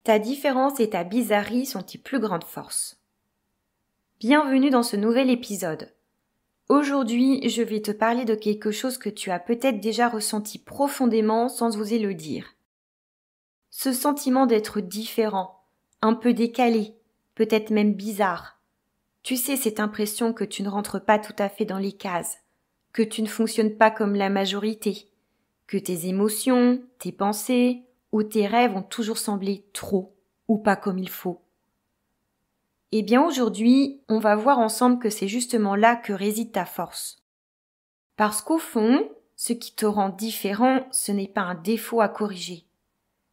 Ta différence et ta bizarrerie sont tes plus grandes forces. Bienvenue dans ce nouvel épisode. Aujourd'hui, je vais te parler de quelque chose que tu as peut-être déjà ressenti profondément sans oser le dire. Ce sentiment d'être différent, un peu décalé, peut-être même bizarre. Tu sais, cette impression que tu ne rentres pas tout à fait dans les cases, que tu ne fonctionnes pas comme la majorité, que tes émotions, tes pensées ou tes rêves ont toujours semblé trop ou pas comme il faut. Eh bien aujourd'hui, on va voir ensemble que c'est justement là que réside ta force. Parce qu'au fond, ce qui te rend différent, ce n'est pas un défaut à corriger.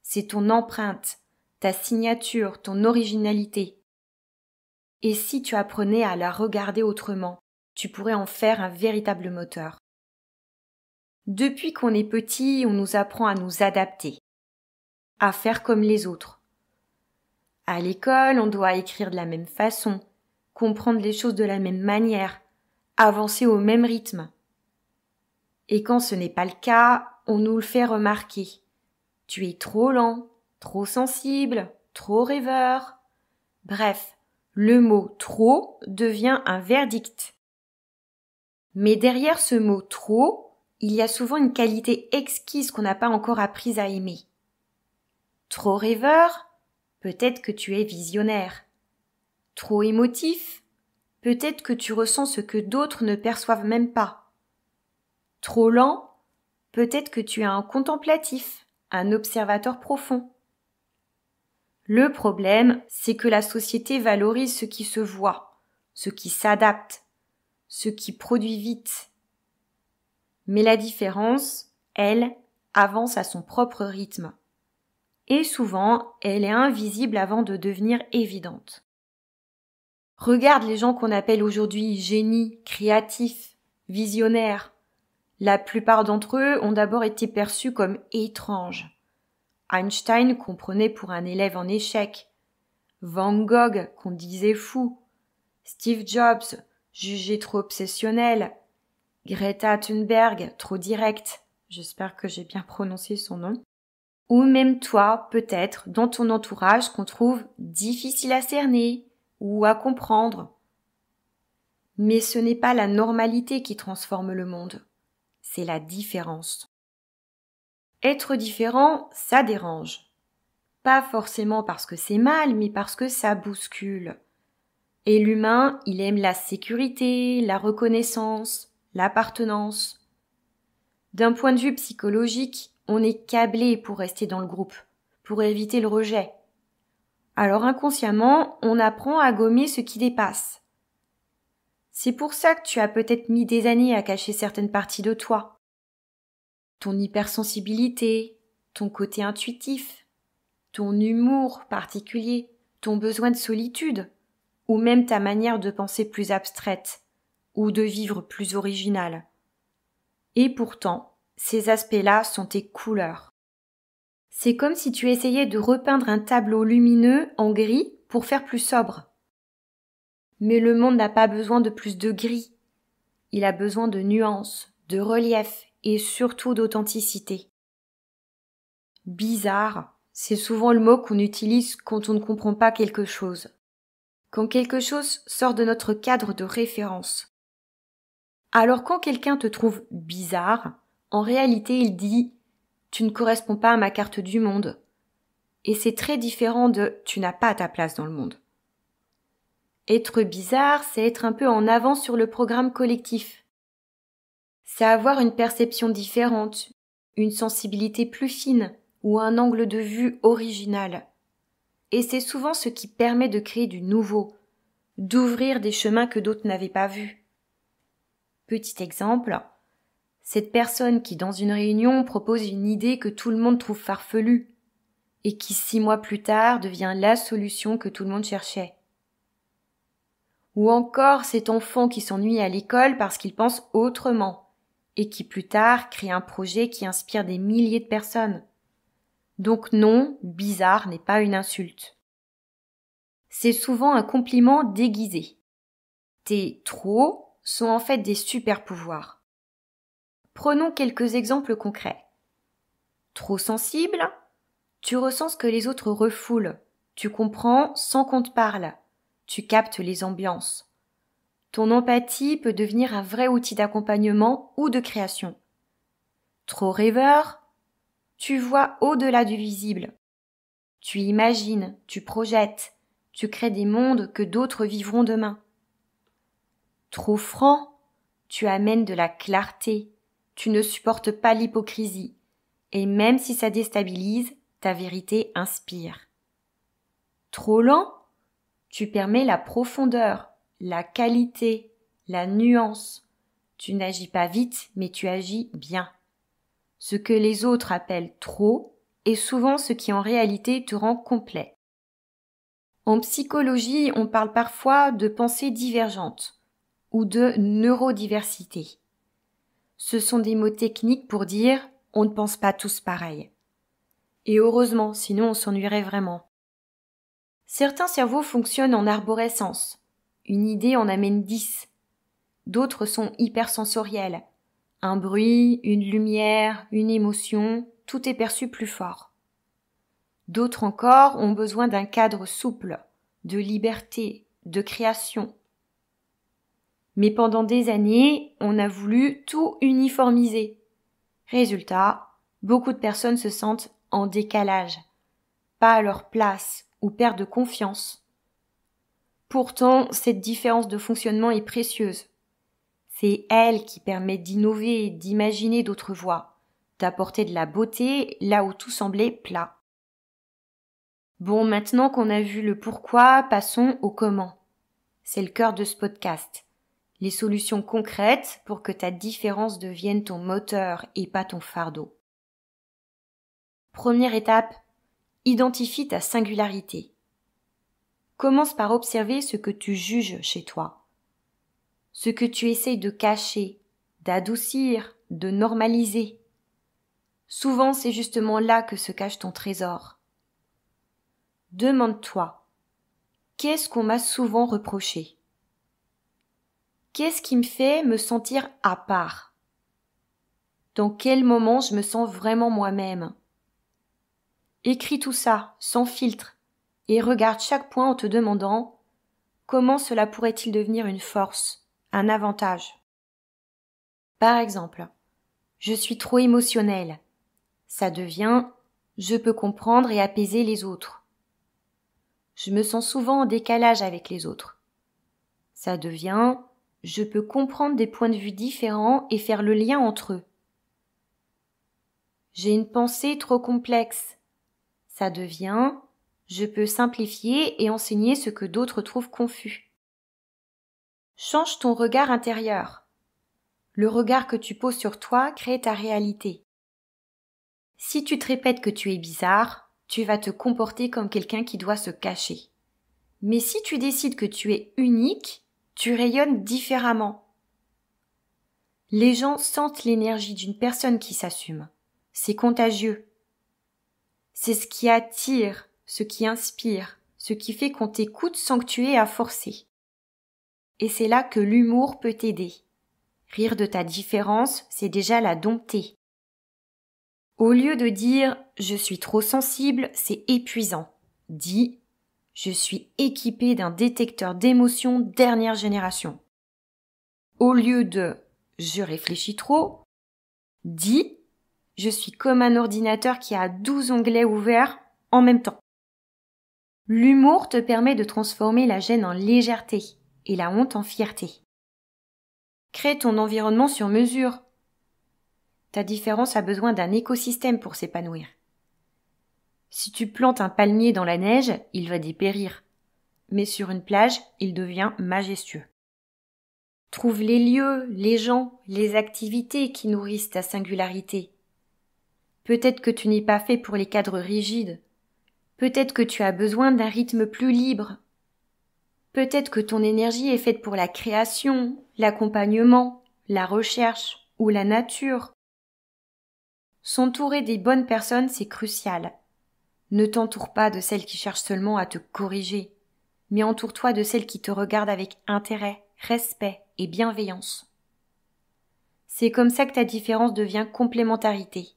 C'est ton empreinte, ta signature, ton originalité. Et si tu apprenais à la regarder autrement, tu pourrais en faire un véritable moteur. Depuis qu'on est petit, on nous apprend à nous adapter, à faire comme les autres. À l'école, on doit écrire de la même façon, comprendre les choses de la même manière, avancer au même rythme. Et quand ce n'est pas le cas, on nous le fait remarquer. Tu es trop lent, trop sensible, trop rêveur. Bref, le mot « trop » devient un verdict. Mais derrière ce mot « trop », il y a souvent une qualité exquise qu'on n'a pas encore apprise à aimer. Trop rêveur ? Peut-être que tu es visionnaire. Trop émotif ? Peut-être que tu ressens ce que d'autres ne perçoivent même pas. Trop lent ? Peut-être que tu es un contemplatif, un observateur profond. Le problème, c'est que la société valorise ce qui se voit, ce qui s'adapte, ce qui produit vite. Mais la différence, elle, avance à son propre rythme. Et souvent, elle est invisible avant de devenir évidente. Regarde les gens qu'on appelle aujourd'hui génies, créatifs, visionnaires. La plupart d'entre eux ont d'abord été perçus comme étranges. Einstein qu'on prenait pour un élève en échec. Van Gogh qu'on disait fou. Steve Jobs, jugé trop obsessionnel. Greta Thunberg, trop directe. J'espère que j'ai bien prononcé son nom. Ou même toi, peut-être, dans ton entourage qu'on trouve difficile à cerner ou à comprendre. Mais ce n'est pas la normalité qui transforme le monde, c'est la différence. Être différent, ça dérange. Pas forcément parce que c'est mal, mais parce que ça bouscule. Et l'humain, il aime la sécurité, la reconnaissance, l'appartenance. D'un point de vue psychologique, on est câblé pour rester dans le groupe, pour éviter le rejet. Alors inconsciemment, on apprend à gommer ce qui dépasse. C'est pour ça que tu as peut-être mis des années à cacher certaines parties de toi. Ton hypersensibilité, ton côté intuitif, ton humour particulier, ton besoin de solitude, ou même ta manière de penser plus abstraite, ou de vivre plus originale. Et pourtant, ces aspects-là sont tes couleurs. C'est comme si tu essayais de repeindre un tableau lumineux en gris pour faire plus sobre. Mais le monde n'a pas besoin de plus de gris. Il a besoin de nuances, de relief et surtout d'authenticité. Bizarre, c'est souvent le mot qu'on utilise quand on ne comprend pas quelque chose. Quand quelque chose sort de notre cadre de référence. Alors quand quelqu'un te trouve bizarre, en réalité il dit « tu ne corresponds pas à ma carte du monde ». Et c'est très différent de « tu n'as pas ta place dans le monde ». Être bizarre, c'est être un peu en avance sur le programme collectif. C'est avoir une perception différente, une sensibilité plus fine ou un angle de vue original. Et c'est souvent ce qui permet de créer du nouveau, d'ouvrir des chemins que d'autres n'avaient pas vus. Petit exemple, cette personne qui dans une réunion propose une idée que tout le monde trouve farfelue et qui 6 mois plus tard devient la solution que tout le monde cherchait. Ou encore cet enfant qui s'ennuie à l'école parce qu'il pense autrement et qui plus tard crée un projet qui inspire des milliers de personnes. Donc non, bizarre n'est pas une insulte. C'est souvent un compliment déguisé. Tes trop sont en fait des super pouvoirs. Prenons quelques exemples concrets. Trop sensible, Tu ressens ce que les autres refoulent. Tu comprends sans qu'on te parle. Tu captes les ambiances. Ton empathie peut devenir un vrai outil d'accompagnement ou de création. Trop rêveur, tu vois au-delà du visible. Tu imagines, tu projettes, tu crées des mondes que d'autres vivront demain. Trop franc, tu amènes de la clarté, tu ne supportes pas l'hypocrisie, et même si ça déstabilise, ta vérité inspire. Trop lent, tu permets la profondeur, la qualité, la nuance. Tu n'agis pas vite, mais tu agis bien. Ce que les autres appellent trop est souvent ce qui en réalité te rend complet. En psychologie, on parle parfois de pensée divergente ou de neurodiversité. Ce sont des mots techniques pour dire on ne pense pas tous pareil. Et heureusement, sinon on s'ennuierait vraiment. Certains cerveaux fonctionnent en arborescence. Une idée en amène 10. D'autres sont hypersensoriels. Un bruit, une lumière, une émotion, tout est perçu plus fort. D'autres encore ont besoin d'un cadre souple, de liberté, de création. Mais pendant des années, on a voulu tout uniformiser. Résultat, beaucoup de personnes se sentent en décalage, pas à leur place ou perdent confiance. Pourtant, cette différence de fonctionnement est précieuse. C'est elle qui permet d'innover, d'imaginer d'autres voies, d'apporter de la beauté là où tout semblait plat. Bon, maintenant qu'on a vu le pourquoi, passons au comment. C'est le cœur de ce podcast. Les solutions concrètes pour que ta différence devienne ton moteur et pas ton fardeau. Première étape, identifie ta singularité. Commence par observer ce que tu juges chez toi, ce que tu essayes de cacher, d'adoucir, de normaliser. Souvent, c'est justement là que se cache ton trésor. Demande-toi, qu'est-ce qu'on m'a souvent reproché ? Qu'est-ce qui me fait me sentir à part ? Dans quel moment je me sens vraiment moi-même ? Écris tout ça, sans filtre, et regarde chaque point en te demandant comment cela pourrait-il devenir une force, un avantage. Par exemple, je suis trop émotionnelle. Ça devient je peux comprendre et apaiser les autres. Je me sens souvent en décalage avec les autres. Ça devient je peux comprendre des points de vue différents et faire le lien entre eux. J'ai une pensée trop complexe. Ça devient je peux simplifier et enseigner ce que d'autres trouvent confus. Change ton regard intérieur. Le regard que tu poses sur toi crée ta réalité. Si tu te répètes que tu es bizarre, tu vas te comporter comme quelqu'un qui doit se cacher. Mais si tu décides que tu es unique, tu rayonnes différemment. Les gens sentent l'énergie d'une personne qui s'assume. C'est contagieux. C'est ce qui attire, ce qui inspire, ce qui fait qu'on t'écoute sans que tu aies à forcer. Et c'est là que l'humour peut t'aider. Rire de ta différence, c'est déjà la dompter. Au lieu de dire « je suis trop sensible », c'est épuisant. Dis « je suis équipé d'un détecteur d'émotions dernière génération ». Au lieu de « je réfléchis trop », dis « je suis comme un ordinateur qui a 12 onglets ouverts en même temps ». L'humour te permet de transformer la gêne en légèreté et la honte en fierté. Crée ton environnement sur mesure. Ta différence a besoin d'un écosystème pour s'épanouir. Si tu plantes un palmier dans la neige, il va dépérir. Mais sur une plage, il devient majestueux. Trouve les lieux, les gens, les activités qui nourrissent ta singularité. Peut-être que tu n'es pas fait pour les cadres rigides. Peut-être que tu as besoin d'un rythme plus libre. Peut-être que ton énergie est faite pour la création, l'accompagnement, la recherche ou la nature. S'entourer des bonnes personnes, c'est crucial. Ne t'entoure pas de celles qui cherchent seulement à te corriger, mais entoure-toi de celles qui te regardent avec intérêt, respect et bienveillance. C'est comme ça que ta différence devient complémentarité.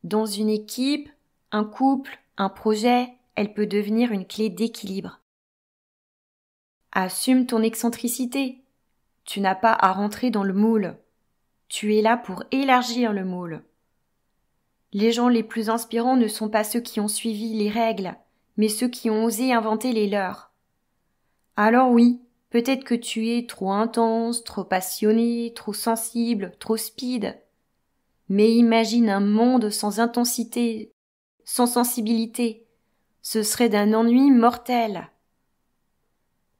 Dans une équipe, un couple, un projet, elle peut devenir une clé d'équilibre. Assume ton excentricité. Tu n'as pas à rentrer dans le moule. Tu es là pour élargir le moule. Les gens les plus inspirants ne sont pas ceux qui ont suivi les règles, mais ceux qui ont osé inventer les leurs. Alors oui, peut-être que tu es trop intense, trop passionné, trop sensible, trop speed. Mais imagine un monde sans intensité, sans sensibilité. Ce serait d'un ennui mortel.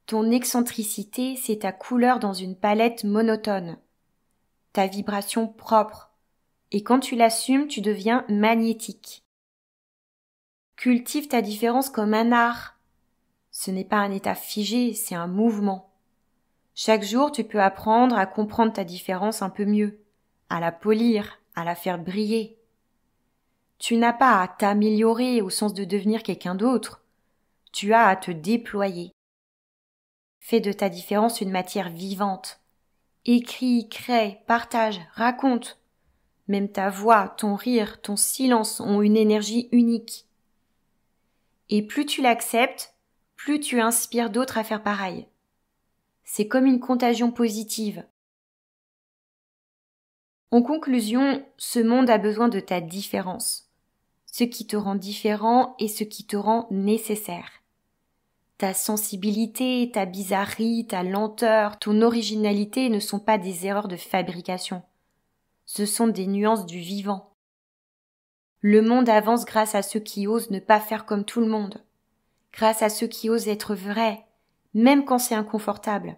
Ton excentricité, c'est ta couleur dans une palette monotone, ta vibration propre. Et quand tu l'assumes, tu deviens magnétique. Cultive ta différence comme un art. Ce n'est pas un état figé, c'est un mouvement. Chaque jour, tu peux apprendre à comprendre ta différence un peu mieux, à la polir, à la faire briller. Tu n'as pas à t'améliorer au sens de devenir quelqu'un d'autre. Tu as à te déployer. Fais de ta différence une matière vivante. Écris, crée, partage, raconte. Même ta voix, ton rire, ton silence ont une énergie unique. Et plus tu l'acceptes, plus tu inspires d'autres à faire pareil. C'est comme une contagion positive. En conclusion, ce monde a besoin de ta différence. Ce qui te rend différent et ce qui te rend nécessaire. Ta sensibilité, ta bizarrerie, ta lenteur, ton originalité ne sont pas des erreurs de fabrication. Ce sont des nuances du vivant. Le monde avance grâce à ceux qui osent ne pas faire comme tout le monde. Grâce à ceux qui osent être vrais, même quand c'est inconfortable.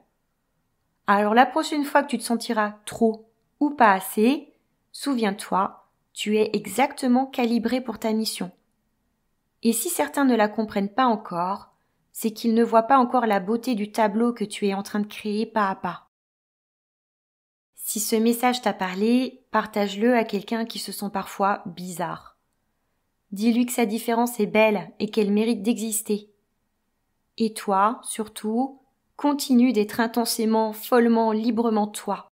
Alors la prochaine fois que tu te sentiras trop ou pas assez, souviens-toi, tu es exactement calibré pour ta mission. Et si certains ne la comprennent pas encore, c'est qu'ils ne voient pas encore la beauté du tableau que tu es en train de créer pas à pas. Si ce message t'a parlé, partage-le à quelqu'un qui se sent parfois bizarre. Dis-lui que sa différence est belle et qu'elle mérite d'exister. Et toi, surtout, continue d'être intensément, follement, librement toi.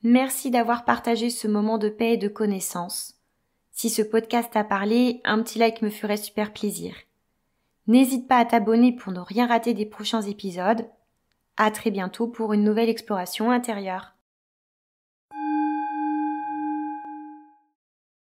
Merci d'avoir partagé ce moment de paix et de connaissance. Si ce podcast t'a parlé, un petit like me ferait super plaisir. N'hésite pas à t'abonner pour ne rien rater des prochains épisodes. À très bientôt pour une nouvelle exploration intérieure.